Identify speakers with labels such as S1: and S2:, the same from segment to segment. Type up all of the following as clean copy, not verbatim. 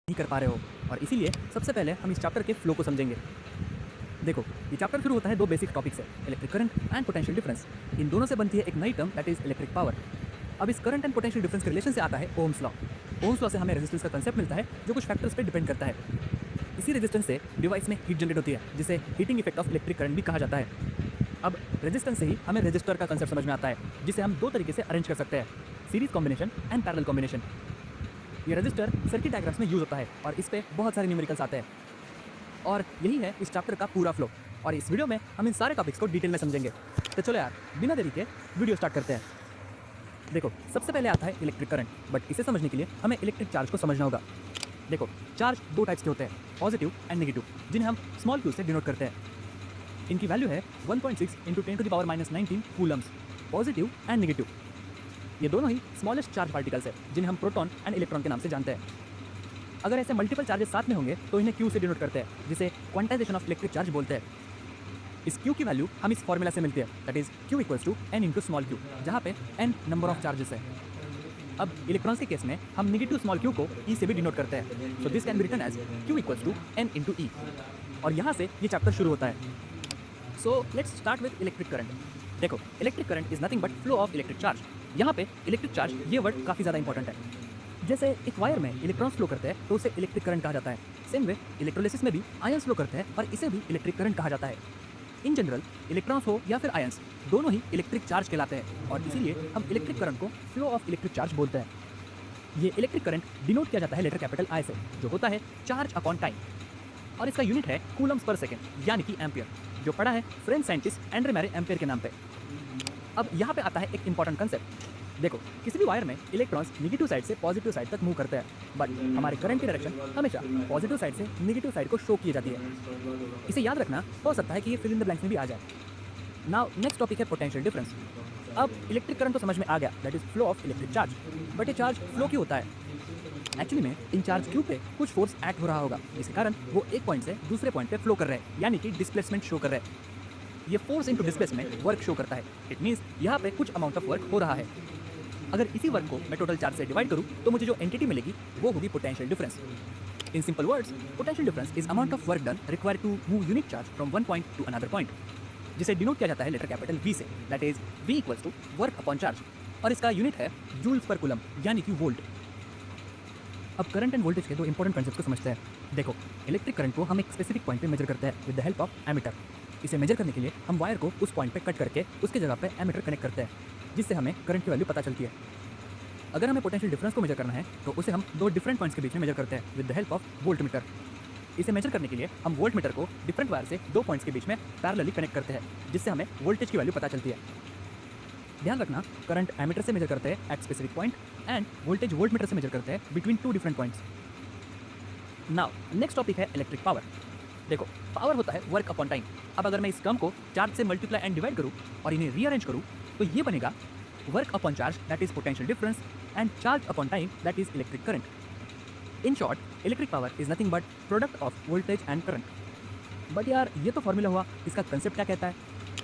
S1: नहीं कर पा रहे हो। और इसीलिए सबसे पहले हम इस चैप्टर के फ्लो को समझेंगे। देखो, ये चैप्टर शुरू होता है दो बेसिक टॉपिक से, electric current and potential difference. इन दोनों से बनती है एक नई term that is electric power. अब इस करंट एंड पोटेंशियल डिफरेंस के रिलेशन से आता है ओम्स लॉ। ओम्स लॉ से हमें रेजिस्टेंस का कंसेप्ट मिलता है जो कुछ फैक्टर्स पे डिपेंड करता है। इसी रेजिस्टेंस से डिवाइस में हीट जनरेट होती है जिसे heating effect of electric current भी कहा जाता है। अब रेजिस्टेंस से ही हमें रेजिस्टर का कंसेप्ट समझ में आता है जिसे हम दो तरीके से अरेंज कर सकते हैं, series combination and parallel combination. ये रजिस्टर सर्किट डायग्राम्स में यूज होता है और इस पे बहुत सारे न्यूमेरिकल्स आते हैं। और यही है इस चैप्टर का पूरा फ्लो। और इस वीडियो में हम इन सारे टॉपिक्स को डिटेल में समझेंगे। तो चलो यार, बिना देरी के वीडियो स्टार्ट करते हैं। देखो, सबसे पहले आता है इलेक्ट्रिक करंट, बट इसे समझने के लिए हमें इलेक्ट्रिक चार्ज को समझना होगा। देखो, चार्ज दो टाइप्स के होते हैं, पॉजिटिव एंड नेगेटिव, जिन्हें हम स्मॉल क्यू से डिनोट करते हैं। इनकी वैल्यू है 1.6 × 10⁻⁻19 कूलम्स, पॉजिटिव एंड नेगेटिव। ये दोनों ही स्मॉलेस्ट चार्ज पार्टिकल्स हैं जिन्हें हम प्रोटॉन एंड इलेक्ट्रॉन के नाम से जानते हैं। अगर ऐसे मल्टीपल चार्जेस साथ में होंगे तो इन्हें क्यू से डिनोट करते हैं, जिसे क्वांटाइजेशन ऑफ इलेक्ट्रिक चार्ज बोलते हैं। इस क्यू की वैल्यू हम इस फॉर्मूला से मिलती है, that is Q = n × small q, जहाँ पे n नंबर ऑफ चार्जेस है। अब इलेक्ट्रॉन्स के केस में हम नेगेटिव स्मॉल q को E से भी डिनोट करते हैं, so this can be written as Q = n × E। और यहाँ से ये चैप्टर शुरू होता है। So let's start with electric current. देखो, electric current is nothing but flow of electric charge. यहाँ पे इलेक्ट्रिक चार्ज ये वर्ड काफ़ी ज़्यादा इंपॉर्टेंट है। जैसे एक वायर में इलेक्ट्रॉन्स फ्लो करते हैं तो उसे इलेक्ट्रिक करंट कहा जाता है। सेम वे इलेक्ट्रोलिसिस में भी आयंस फ्लो करते हैं और इसे भी इलेक्ट्रिक करंट कहा जाता है। इन जनरल इलेक्ट्रॉन्स हो या फिर आयंस, दोनों ही इलेक्ट्रिक चार्ज कहलाते हैं और इसीलिए हम इलेक्ट्रिक करंट को फ्लो ऑफ इलेक्ट्रिक चार्ज बोलते हैं। ये इलेक्ट्रिक करंट डिनोट किया जाता है लेटर कैपिटल I से, जो होता है चार्ज अपॉन टाइम, और इसका यूनिट है कूलम्स पर सेकेंड, यानी कि एम्पियर, जो पड़ा है फ्रेंच साइंटिस्ट एंड्रे मैरे एम्पियर के नाम पे। अब यहाँ पे आता है एक इंपॉर्टेंट कंसेप्ट। देखो, किसी भी वायर में इलेक्ट्रॉन्स नेगेटिव साइड से पॉजिटिव साइड तक मूव करते हैं, बट हमारे करंट की डायरेक्शन हमेशा पॉजिटिव साइड से नेगेटिव साइड को शो की जाती है। इसे याद रखना, हो सकता है कि ये फिल इन द ब्लैंक्स में भी आ जाए। नाउ नेक्स्ट टॉपिक है पोटेंशियल डिफरेंस। अब इलेक्ट्रिक करंट तो समझ में आ गया, that is flow of electric charge, but ये चार्ज फ्लो क्यों होता है? एक्चुअली में इन चार्ज क्यू पे कुछ फोर्स एक्ट हो रहा होगा, जिसके कारण वो एक पॉइंट से दूसरे पॉइंट पे फ्लो कर रहे हैं, यानी कि डिस्प्लेसमेंट शो कर रहे हैं। ये force into displacement work show करता है। इट मींस यहाँ पे कुछ अमाउंट ऑफ वर्क हो रहा है। अगर इसी वर्क को मैं टोटल चार्ज से डिवाइड करूँ तो मुझे जो एंटिटी मिलेगी वो होगी potential difference. In simple words, potential difference is amount of work done required to move unit charge from one point to another point, जिसे डिनोट किया जाता है लेटर कैपिटल V से, that is V = work upon charge, और इसका unit है joules per coulomb, यानी कि वोल्ट। अब करंट एंड वोल्टेज के दो इंपॉर्टेंट कॉन्सेप्ट्स को समझते हैं। देखो, इलेक्ट्रिक करंट को हम एक स्पेसिफिक पॉइंट पे मेजर करते हैं with the help of ammeter. इसे मेजर करने के लिए हम वायर को उस पॉइंट पे कट करके उसके जगह पे एमीटर कनेक्ट करते हैं, जिससे हमें करंट की वैल्यू पता चलती है। अगर हमें पोटेंशियल डिफरेंस को मेजर करना है तो उसे हम दो डिफरेंट पॉइंट्स के बीच में मेजर करते हैं with the help of volt meter. इसे मेजर करने के लिए हम वोल्ट मीटर को डिफरेंट वायर से दो पॉइंट्स के बीच में पैरेलली कनेक्ट करते हैं, जिससे हमें वोल्टेज की वैल्यू पता चलती है। ध्यान रखना, करंट एमीटर से मेजर करते हैं at specific point end voltage volt meter से मेजर करते हैं between two different points. Now next topic है इलेक्ट्रिक पावर। देखो, पावर होता है वर्क अपॉन टाइम। अब अगर मैं इस टर्म को चार्ज से मल्टीप्लाई एंड डिवाइड करूँ और इन्हें रीअरेंज करूँ तो ये बनेगा work upon charge, that is potential difference, and charge upon time, that is electric current. In short, electric power is nothing but product of voltage and current. But यार, ये तो फॉर्मूला हुआ, इसका कंसेप्ट क्या कहता है?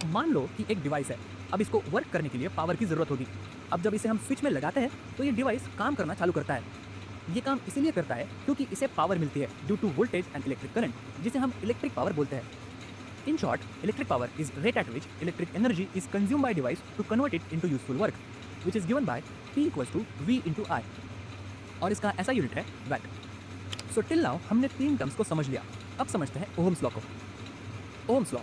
S1: मान लो कि एक डिवाइस है, अब इसको वर्क करने के लिए पावर की ज़रूरत होगी। अब जब इसे हम स्विच में लगाते हैं तो ये डिवाइस काम करना चालू करता है। ये काम इसीलिए करता है क्योंकि इसे पावर मिलती है due to voltage and electric current, जिसे हम इलेक्ट्रिक पावर बोलते हैं। In short, electric power is rate at which electric energy is consume by device to convert it into useful work, which is given by P = V × I, और इसका ऐसा unit है VAT. So till now हमने तीन terms को समझ लिया। अब समझते हैं ओहम्स लॉ को। ओहम्स लॉ,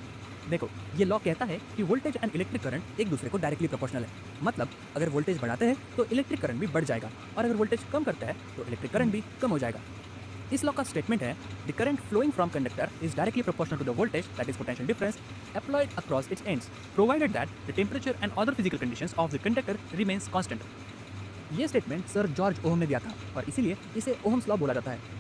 S1: देखो, ये लॉ कहता है कि वोल्टेज एंड इलेक्ट्रिक करंट एक दूसरे को डायरेक्टली प्रोपोर्शनल है। मतलब अगर वोल्टेज बढ़ाते हैं तो इलेक्ट्रिक करंट भी बढ़ जाएगा, और अगर वोल्टेज कम करता है तो इलेक्ट्रिक करंट भी कम हो जाएगा। इस लॉ का स्टेटमेंट है, the current flowing from conductor is directly proportional to the voltage, that is potential difference, applied across its ends, provided that the temperature and other physical conditions of the conductor remains constant। ये statement sir George ohm ने दिया था और इसीलिए इसे Ohm's law बोला जाता है।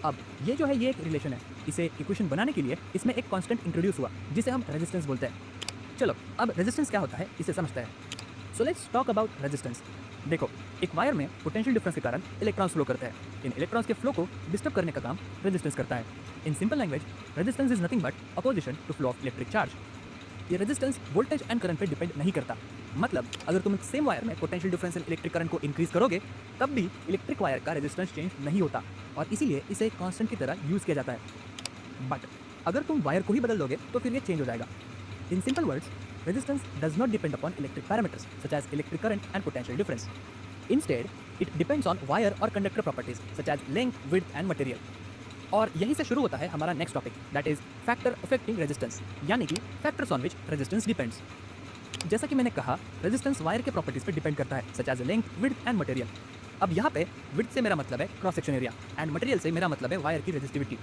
S1: अब ये जो है ये एक रिलेशन है। इसे इक्वेशन बनाने के लिए इसमें एक कांस्टेंट इंट्रोड्यूस हुआ जिसे हम रेजिस्टेंस बोलते हैं। चलो, अब रेजिस्टेंस क्या होता है इसे समझते हैं। So let's talk about resistance. देखो, एक वायर में पोटेंशियल डिफरेंस के कारण इलेक्ट्रॉन्स फ्लो करते हैं। इन इलेक्ट्रॉन्स के फ्लो को डिस्टर्ब करने का काम रेजिस्टेंस करता है। In simple language, resistance is nothing but opposition to flow of electric charge. ये रेजिस्टेंस वोल्टेज एंड करंट पे डिपेंड नहीं करता। मतलब अगर तुम सेम वायर में potential difference and electric current को इंक्रीज करोगे तब भी इलेक्ट्रिक वायर का रेजिस्टेंस चेंज नहीं होता और इसीलिए इसे एक कांस्टेंट की तरह यूज़ किया जाता है। बट अगर तुम वायर को ही बदल दोगे तो फिर ये चेंज हो जाएगा। इन simple words, resistance does not depend upon electric parameters such as electric current and potential difference. Instead, it depends on wire or conductor properties such as length, width and material. और यहीं से शुरू होता है हमारा next topic, that is factor affecting resistance, यानी कि factors on which resistance depends. जैसा कि मैंने कहा, रेजिस्टेंस वायर के प्रॉपर्टीज पर डिपेंड करता है such as length, width and material. अब यहाँ पे विड्थ से मेरा मतलब है cross section area and material से मेरा मतलब है वायर की रेजिस्टिविटी।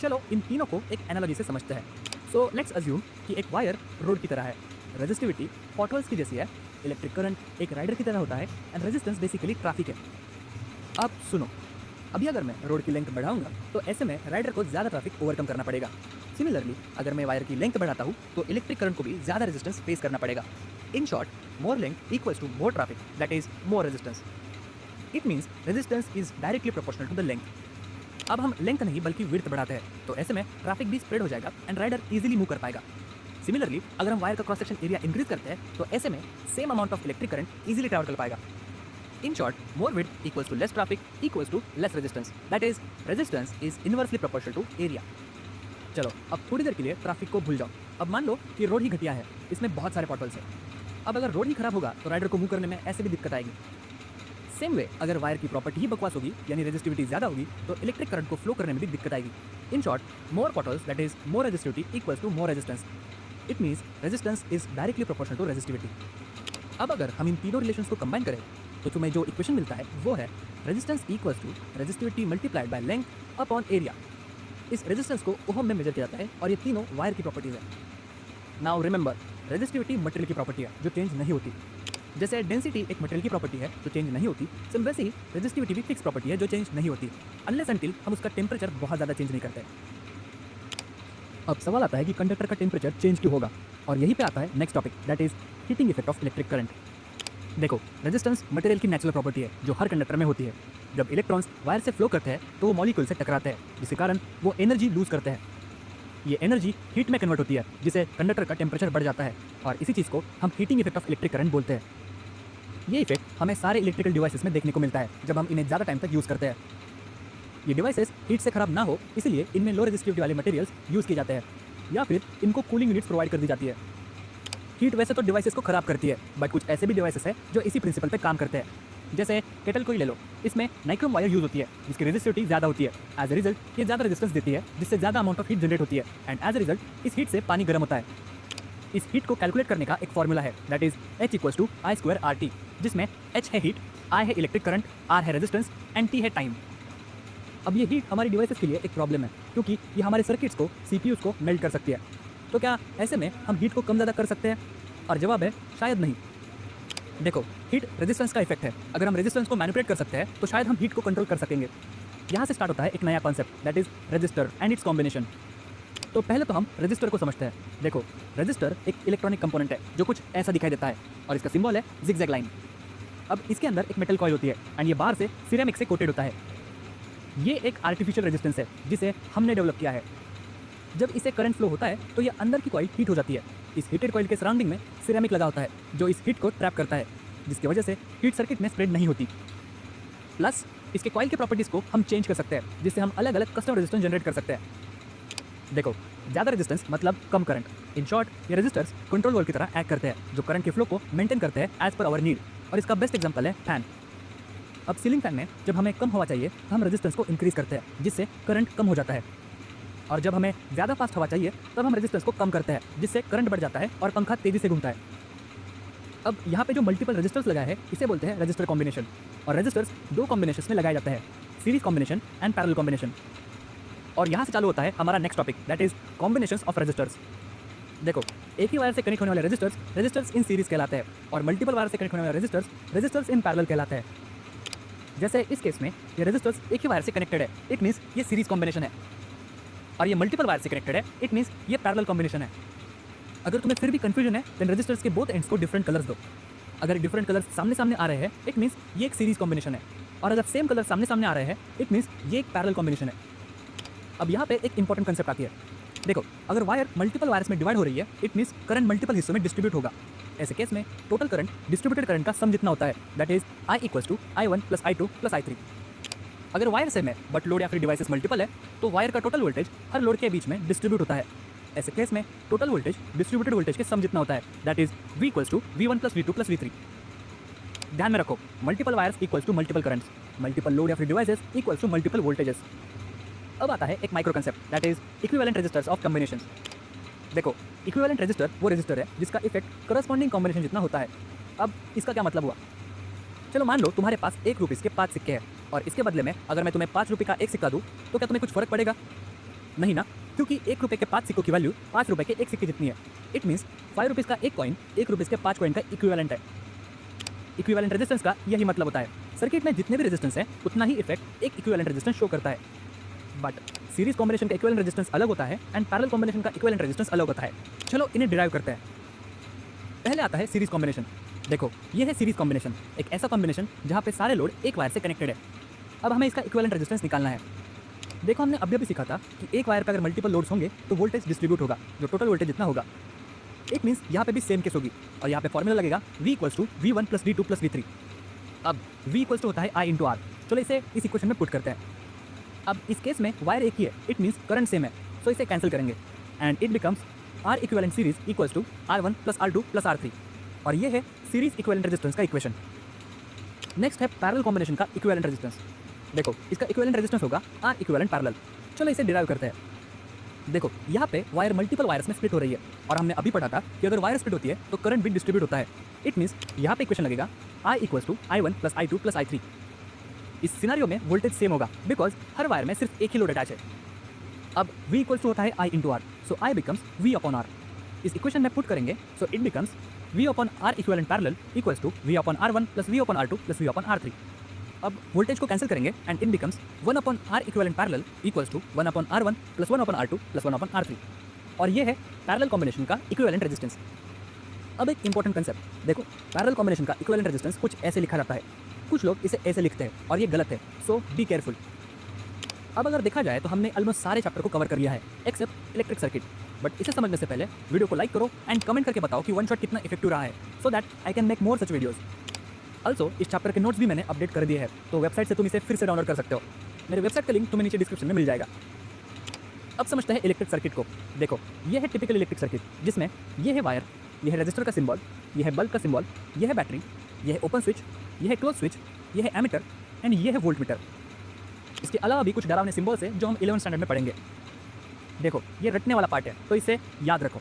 S1: चलो इन तीनों को एक एनालॉजी से समझते हैं। सो लेट्स अज्यूम कि एक वायर रोड की तरह है, रेजिस्टिविटी पॉटहोल्स की जैसी है, इलेक्ट्रिक करंट एक राइडर की तरह होता है एंड रेजिस्टेंस बेसिकली ट्रैफिक है। अब सुनो, अभी अगर मैं रोड की लेंथ बढ़ाऊंगा तो ऐसे में राइडर को ज़्यादा ट्रैफिक ओवरकम करना पड़ेगा। सिमिलरली अगर मैं वायर की लेंथ बढ़ाता हूँ तो इलेक्ट्रिक करंट को भी ज़्यादा रेजिस्टेंस फेस करना पड़ेगा। In short, more length equals to more traffic, that is more resistance. It means resistance is directly proportional to the length. अब हम लेंथ नहीं बल्कि विड्थ बढ़ाते हैं तो ऐसे में ट्रैफिक भी स्प्रेड हो जाएगा एंड राइडर इजीली मूव कर पाएगा। सिमिलरली अगर हम वायर का क्रॉस सेक्शन एरिया इंक्रीज करते हैं तो ऐसे में same amount of electric current easily travel कर पाएगा। In short, more width equals to less traffic equals to less resistance, that is resistance is inversely proportional to area. चलो अब थोड़ी देर के लिए ट्रैफिक को भूल जाओ। अब मान लो कि रोड ही घटिया है, इसमें बहुत सारे पॉटहोल्स हैं। अब अगर रोड ही खराब होगा तो राइडर को मूव करने में ऐसे भी दिक्कत आएगी। सेम वे अगर वायर की प्रॉपर्टी ही बकवास होगी यानी रेजिस्टिविटी ज़्यादा होगी तो इलेक्ट्रिक करंट को फ्लो करने में भी दिक्कत आएगी। In short, more potholes that is more resistivity equals to more resistance. It means resistance is directly proportional to resistivity. अब अगर हम इन तीनों रिलेशंस को कंबाइन करें तो तुम्हें जो इक्वेशन मिलता है वो है resistance equals to resistivity multiplied by length upon area. इस रेजिस्टेंस को ओहम में मेजर किया जाता है और ये तीनों वायर की प्रॉपर्टीज है। नाउ रिमेंबर, रेजिस्टिविटी मटेरियल की प्रॉपर्टी है जो चेंज नहीं होती। जैसे डेंसिटी एक मटेरियल की प्रॉपर्टी है जो चेंज नहीं होती, सिम वैसे ही रेजिस्टिविटी भी फिक्स प्रॉपर्टी है जो चेंज नहीं होती अनलेस अनटिल हम उसका टेम्परेचर बहुत ज़्यादा चेंज नहीं करते। अब सवाल आता है कि कंडक्टर का टेम्परेचर चेंज क्यों होगा, और यहीं पे आता है next topic, that is heating effect of electric current. देखो, रेजिस्टेंस मटेरियल की नेचुरल प्रॉपर्टी है जो हर कंडक्टर में होती है। जब इलेक्ट्रॉन्स वायर से फ्लो करते हैं तो वो मॉलिक्यूल से टकराते हैं जिसके कारण वो एनर्जी लूज करते हैं। ये एनर्जी हीट में कन्वर्ट होती है जिससे कंडक्टर का टेम्परेचर बढ़ जाता है और इसी चीज़ को हम heating effect of electric current बोलते हैं। ये इफेक्ट हमें सारे इलेक्ट्रिकल डिवाइसेस में देखने को मिलता है जब हम इन्हें ज़्यादा टाइम तक यूज़ करते हैं। ये डिवाइसेस हीट से खराब ना हो इसलिए इनमें लो रेजिस्टिविटी वाले मटेरियल्स यूज़ किए जाते हैं या फिर इनको कूलिंग यूनिट्स प्रोवाइड कर दी जाती है। हीट वैसे तो डिवाइसेस को खराब करती है बट कुछ ऐसे भी डिवाइसेस हैं जो इसी प्रिंसिपल पे काम करते हैं। जैसे केटल को ही ले लो, इसमें नाइक्रोम वायर यूज़ होती है जिसकी रेजिस्टिविटी ज़्यादा होती है। एज ए रिजल्ट ये ज़्यादा रेजिस्टेंस देती है जिससे ज़्यादा अमाउंट ऑफ हीट जनरेट होती है एंड एज ए रिजल्ट इस हीट से पानी गर्म होता है। इस हीट को कैलकुलेट करने का एक फॉर्मूला है, that is H equals to I square RT, जिसमें H है हीट, I है इलेक्ट्रिक करंट, R है रेजिस्टेंस एंड T है टाइम। अब ये हीट हमारी डिवाइसेस के लिए एक प्रॉब्लम है क्योंकि ये हमारे सर्किट्स को, CPUs को मेल्ट कर सकती है। तो क्या ऐसे में हम हीट को कम ज़्यादा कर सकते हैं? और जवाब है शायद नहीं। देखो, हीट रेजिस्टेंस का इफेक्ट है। अगर हम रेजिस्टेंस को मैनिपुलेट कर सकते हैं तो शायद हम हीट को कंट्रोल कर सकेंगे। यहाँ से स्टार्ट होता है एक नया concept, that is register and it's combination. तो पहले तो हम रजिस्टर को समझते हैं। देखो, रजिस्टर एक इलेक्ट्रॉनिक कंपोनेंट है जो कुछ ऐसा दिखाई देता है और इसका सिंबल है जिगजैग लाइन। अब इसके अंदर एक मेटल कॉइल होती है एंड ये बाहर से सिरेमिक से कोटेड होता है। ये एक आर्टिफिशियल रेजिस्टेंस है जिसे हमने डेवलप किया है। जब इसे करंट फ्लो होता है तो ये अंदर की कॉइल हीट हो जाती है। इस हीटेड कॉइल के सराउंडिंग में सिरेमिक लगा होता है जो इस हीट को ट्रैप करता है, जिसकी वजह से हीट सर्किट में स्प्रेड नहीं होती। प्लस इसके कॉइल के प्रॉपर्टीज़ को हम चेंज कर सकते हैं जिससे हम अलग अलग कस्टम रेजिस्टेंस जनरेट कर सकते हैं। देखो, ज़्यादा रेजिस्टेंस मतलब कम करंट। इन शॉर्ट, ये रेजिस्टर्स कंट्रोल वॉल्व की तरह एक्ट करते हैं जो करंट के फ्लो को मेंटेन करते हैं एज पर आवर नीड, और इसका बेस्ट एग्जांपल है फैन। अब सीलिंग फैन में जब हमें कम हवा चाहिए तो हम रेजिस्टेंस को इंक्रीज करते हैं जिससे करंट कम हो जाता है, और जब हमें ज़्यादा फास्ट हवा चाहिए तब हम रेजिस्टेंस को कम करते हैं जिससे करंट बढ़ जाता है और पंखा तेज़ी से घूमता है। अब यहाँ पे जो मल्टीपल रेजिस्टर्स लगाए हैं इसे बोलते हैं रजिस्टर कॉम्बिनेशन, और रजिस्टर्स दो कॉम्बिनेशन में लगाए जाते हैं, series combination and parallel combination. और यहाँ से चालू होता है हमारा next topic, that is combinations of registers. देखो, एक ही वायर से कनेक्ट होने वाले रेजिस्टर्स इन सीरीज कहलाते हैं और मल्टीपल वायर से कनेक्ट होने वाले रेजिस्टर्स इन पैरेलल कहलाते हैं। जैसे इस केस में ये रेजिस्टर्स एक ही वायर से कनेक्टेड है, इट मीन्स ये सीरीज कॉम्बिनेशन है, और ये मल्टीपल वायर से कनेक्टेड है, इट मीन्स ये पैरेलल कॉम्बिनेशन है। अगर तुम्हें फिर भी कंफ्यूजन है देन रेजिस्टर्स के बोथ एंड्स को डिफरेंट कलर्स दो। अगर डिफरेंट कलर्स सामने सामने आ रहे हैं इट मीन्स ये एक सीरीज कॉम्बिनेशन है, और अगर सेम कलर सामने सामने आ रहे हैं इट मीन्स ये एक पैरेलल कॉम्बिनेशन है। अब यहाँ पे एक इंपॉर्टेंट कंसेप्ट आती है, देखो, अगर वायर मल्टीपल वायर्स में डिवाइड हो रही है, इट मीन्स करंट मल्टीपल हिस्सों में डिस्ट्रीब्यूट होगा। ऐसे केस में टोटल करंट डिस्ट्रीब्यूटेड करंट का सम जितना होता है, that is I equals to I1 plus I2 plus I3। अगर वायर सेम है बट लोड या फिर डिवाइसेस मल्टीपल है, तो वायर का टोटल वोल्टेज हर लोड के बीच में डिस्ट्रीब्यूट होता है। ऐसे केस में टोटल वोल्टेज डिस्ट्रीब्यूटेड वोल्टेज के सम जितना होता है, that is V equals to V1 plus V2 plus V3। ध्यान में रखो, multiple wires equals to multiple currents, multiple load या फिर devices equals to multiple voltages. अब आता है एक micro concept, that is equivalent registers of combinations. देखो, इक्विवेलेंट रेजिस्टर वो रेजिस्टर है जिसका इफेक्ट करस्पॉन्डिंग कॉम्बिनेशन जितना होता है। अब इसका क्या मतलब हुआ? चलो मान लो तुम्हारे पास ₹1 के 5 सिक्के हैं और इसके बदले में अगर मैं तुम्हें ₹5 का एक सिक्का दूँ तो क्या तुम्हें कुछ फर्क पड़ेगा? नहीं ना, क्योंकि ₹1 के 5 सिक्कों की वैल्यू ₹5 के एक सिक्के जितनी है। इट मीन्स ₹5 का एक कॉइन ₹1 के 5 कॉइन का इक्विवेलेंट है। इक्विवेलेंट रेजिस्टेंस का यही मतलब होता है, सर्किट में जितने भी रेजिस्टेंस है उतना ही इफेक्ट एक इक्विवेलेंट रेजिस्टेंस शो करता है। बट सीरीज कॉम्बिनेशन का इक्विवेलेंट रेजिस्टेंस अलग होता है एंड पैरेलल कॉम्बिनेशन का इक्विवेलेंट रेजिस्टेंस अलग होता है। चलो इन्हें डिराइव करते हैं। पहले आता है सीरीज कॉम्बिनेशन। देखो, ये है सीरीज कॉम्बिनेशन, एक ऐसा कॉम्बिनेशन जहाँ पे सारे लोड एक वायर से कनेक्टेड है। अब हमें इसका इक्विवेलेंट रेजिस्टेंस निकालना है। देखो, हमने अभी सीखा था कि एक वायर पे अगर मल्टीपल लोड्स होंगे तो वोल्टेज डिस्ट्रीब्यूट होगा, जो टोटल वोल्टेज जितना होगा। इट मीन्स यहाँ पे भी सेम केस होगी और यहाँ पे फॉर्मूला लगेगा V equals to V1 plus V2 plus V3। अब V इक्वल्स टू होता है I इंटू R। चलो इसे इस इक्वेशन में पुट करते हैं। अब इस केस में वायर एक ही है, इट मीन्स करंट सेम है, सो इसे कैंसिल करेंगे and it becomes R equivalent series equals to R1 plus R2 plus R3। और ये है सीरीज इक्विवेलेंट रेजिस्टेंस का इक्वेशन। नेक्स्ट है पैरेलल कॉम्बिनेशन का इक्विवेलेंट रेजिस्टेंस। देखो, इसका इक्विवेलेंट रेजिस्टेंस होगा R इक्विवेलेंट पैरेलल। चलो इसे डिराइव करते हैं। देखो, यहाँ पे वायर मल्टीपल वायर्स में स्प्लिट हो रही है और हमने अभी पढ़ा था कि अगर वायर स्प्लिट होती है तो करंट भी डिस्ट्रीब्यूट होता है। इट मीन्स यहाँ पे इक्वेशन लगेगा I equals to I1 plus I2 plus I3। इस सिनारियो में वोल्टेज सेम होगा बिकॉज हर वायर में सिर्फ एक ही लोड अटैच है। अब V इक्वल्स टू होता है I into R, so I becomes V upon R। इस इक्वेशन में पुट करेंगे so it becomes V upon R equivalent parallel equals to V upon R1 plus V upon R2 plus V upon R3। अब voltage को cancel करेंगे and it becomes 1 upon R equivalent parallel equals to 1 upon R1 plus 1 upon R2 plus 1 upon R3। और ये है parallel combination का equivalent resistance. अब एक important concept, देखो, पैरेलल कॉम्बिनेशन का इक्विवेलेंट रेजिस्टेंस कुछ ऐसे लिखा जाता है, कुछ लोग इसे ऐसे लिखते हैं और ये गलत है, सो बी केयरफुल। अब अगर देखा जाए तो हमने ऑलमोस्ट सारे चैप्टर को कवर कर लिया है एक्सेप्ट इलेक्ट्रिक सर्किट। बट इसे समझने से पहले वीडियो को लाइक करो एंड कमेंट करके बताओ कि वन शॉट कितना इफेक्टिव रहा है, so that I can make more such videos. Also इस चैप्टर के नोट्स भी मैंने अपडेट कर दिए हैं, तो वेबसाइट से तुम इसे फिर से डाउनलोड कर सकते हो। मेरे वेबसाइट का लिंक तुम्हें नीचे डिस्क्रिप्शन में मिल जाएगा। अब समझते हैं इलेक्ट्रिक सर्किट को। देखो, ये है टिपिकल इलेक्ट्रिक सर्किट जिसमें ये है वायर, ये है रजिस्टर का सिंबल, ये है बल्ब का सिंबल, ये है बैटरी, ये है ओपन स्विच, ये है क्लोज स्विच, ये है एमीटर एंड ये है वोल्ट मीटर। इसके अलावा भी कुछ डरावने सिंबल्स हैं जो हम 11th स्टैंडर्ड में पढ़ेंगे। देखो, ये रटने वाला पार्ट है तो इसे याद रखो।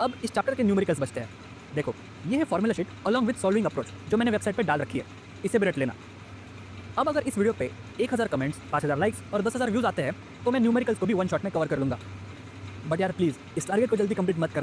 S1: अब इस चैप्टर के न्यूमेरिकल्स बचते हैं। देखो, ये है formula sheet along with solving approach जो मैंने वेबसाइट पर डाल रखी है, इसे भी रट लेना। अब अगर इस वीडियो पे 1000 कमेंट्स, 5000 लाइक्स और 10,000 व्यूज़ आते हैं तो मैं न्यूमेरिकल्स को भी वन शॉट में कवर कर लूँगा। बट यार प्लीज़ इस टारगेट को जल्दी कंप्लीट मत कर।